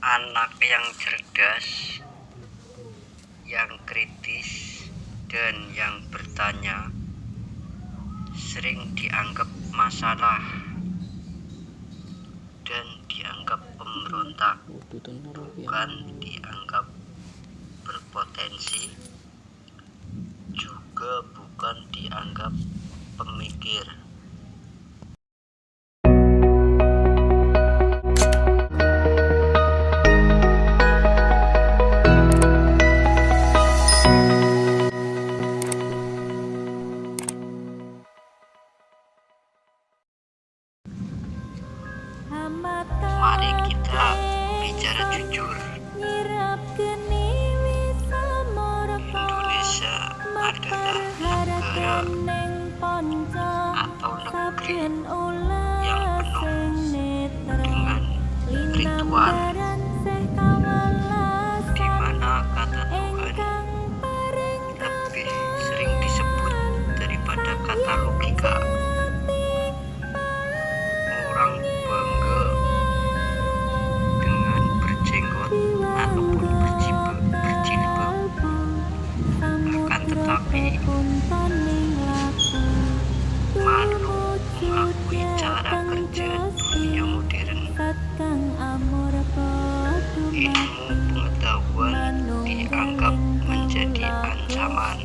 Anak yang cerdas, yang kritis, dan yang bertanya sering dianggap masalah dan dianggap pemberontak, bukan dianggap berpotensi, juga bukan dianggap pemikir. Mari kita bicara jujur. Indonesia adalah negara atau negeri yang penuh dengan ritual, di mana kata Tuhan lebih sering disebut daripada kata logika. Orang bangga dengan berjenggot ataupun berjilbab, akan tetapi malu mengakui cara kerja dunia modern. Ilmu pengetahuan dianggap menjadi ancaman,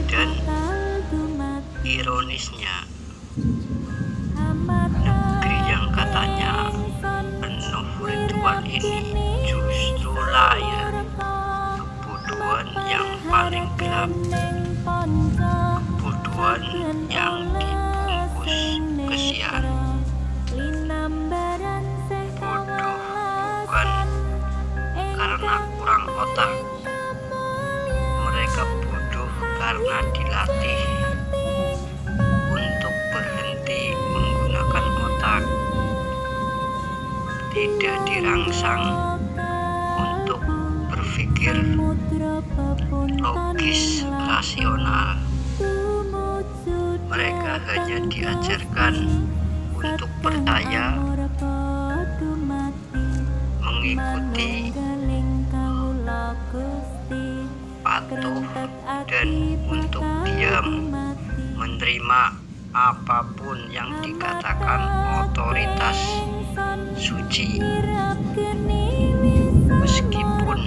dan ironisnya negeri yang katanya penuh ritual ini justru lahir kebodohan yang paling gelap, kebodohan yang dibungkus kesian. Bodoh bukan karena kurang otak, mereka bodoh karena dilatih untuk berhenti menggunakan otak, tidak dirangsang untuk berpikir logis rasional. Mereka hanya diajarkan untuk percaya, mengikuti, patuh, dan untuk diam menerima apapun yang dikatakan otoritas suci, meskipun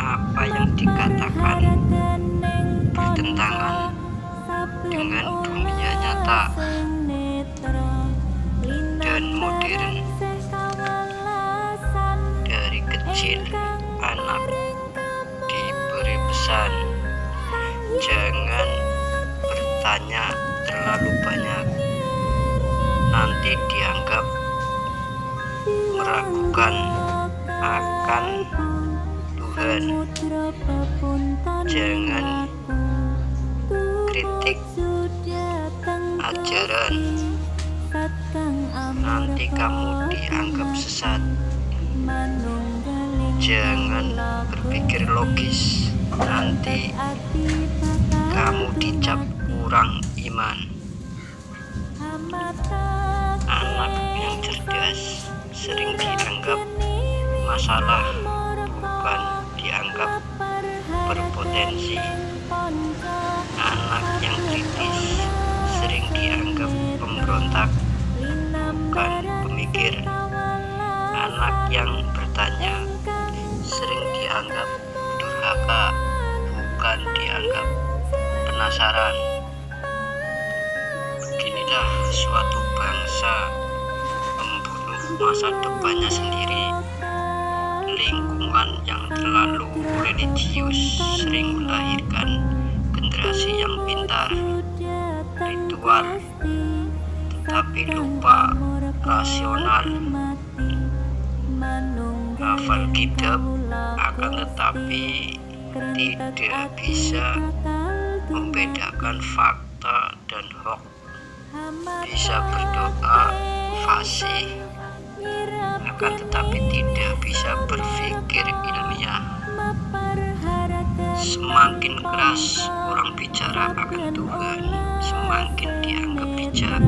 apa yang dikatakan bertentangan dengan dunia nyata dan modern. Dari kecil anak diberi pesan, jangan bertanya terlalu banyak, nanti dianggap meragukan akan Tuhan. Jangan kritik ajaran, nanti kamu dianggap sesat. Jangan berpikir logis, nanti kamu dicap kurang iman. Anak yang cerdas sering dianggap masalah, bukan dianggap berpotensi. Anak yang kritis sering dianggap pemberontak, bukan pemikir. Anak yang bertanya sering dianggap durhaka, bukan dianggap penasaran. Beginilah suatu bangsa membunuh masa depannya sendiri. Lingkungan yang terlalu religius sering melahirkan generasi yang pintar, ritual, tetapi lupa rasional. Hafal kitab akan tetapi tidak bisa membedakan fakta dan hoax. Bisa berdoa fasih, akan tetapi tidak bisa berpikir ilmiah. Semakin keras orang bicara akan Tuhan, semakin dianggap bijak.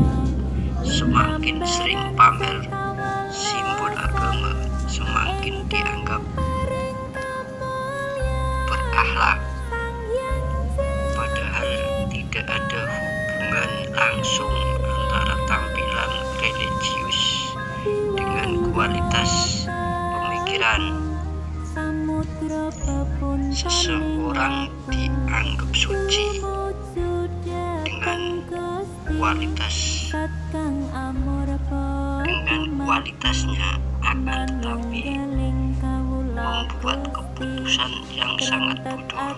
Semakin sering pamer simbol simbol agama semakin dianggap berakhlak, padahal tidak ada hubungan langsung antara tampilan religius dengan kualitas pemikiran. Seseorang dianggap suci dengan kualitasnya, akan tetapi membuat keputusan yang sangat bodoh.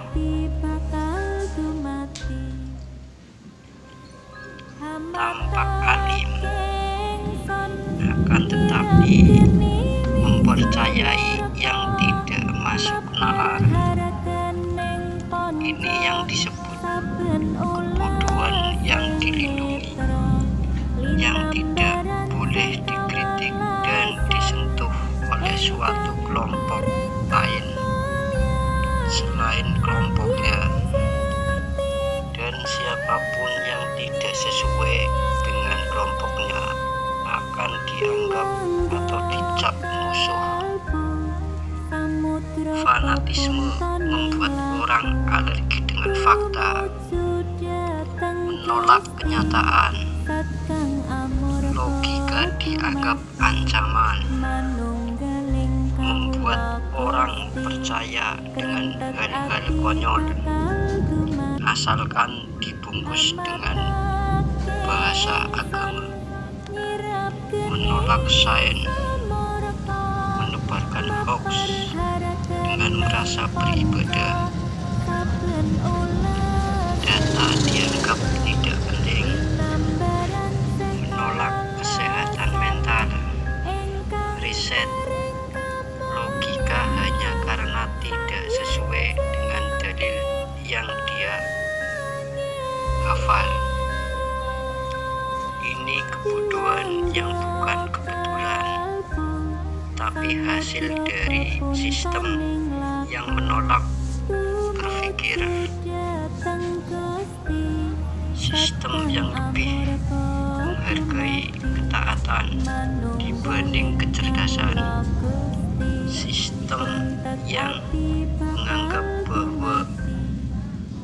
Tampak alim, akan tetapi mempercayai yang tidak masuk nalar. Ini yang disebut kebodohan yang dilindungi, yang tidak boleh dikritik dan disentuh oleh suatu kelompok lain selain kelompoknya, dan siapapun yang tidak sesuai dengan kelompoknya akan dianggap atau dicap musuh. Fanatisme membuat orang alergi dengan fakta, menolak kenyataan. Logika dianggap ancaman, membuat orang percaya dengan hal-hal konyol asalkan dibungkus dengan bahasa agama. Menolak sains, menebarkan hoax dengan merasa beribadah. Data dianggap tidak penting. Menolak kesehatan mental. Riset logika hanya karena tidak sesuai dengan dalil yang dia hafal. Ini kebodohan yang bukan kebetulan, tapi hasil dari sistem yang menolak berpikir, sistem yang lebih menghargai ketaatan dibanding kecerdasan, sistem yang menganggap bahwa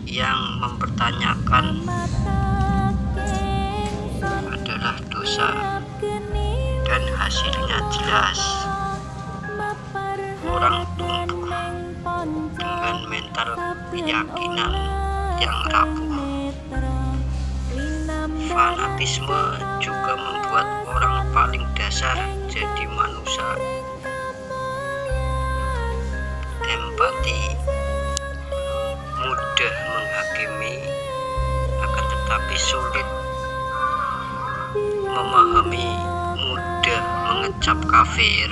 yang mempertanyakan adalah dosa dan hasilnya jelas. Orang tumbuh dengan mental keyakinan yang rapuh. Fanatisme juga membuat orang paling dasar jadi manusia. Empati, mudah menghakimi, akan tetapi sulit memahami, mudah mengecap kafir,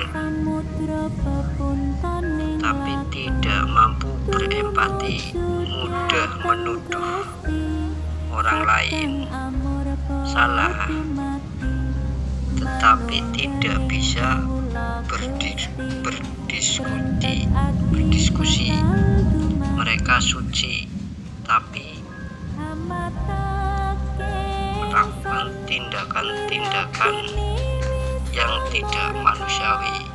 tapi tidak mampu berempati, mudah menuduh orang lain salah, tetapi tidak bisa berdiskusi. Mereka suci, tapi melakukan tindakan-tindakan yang tidak manusiawi.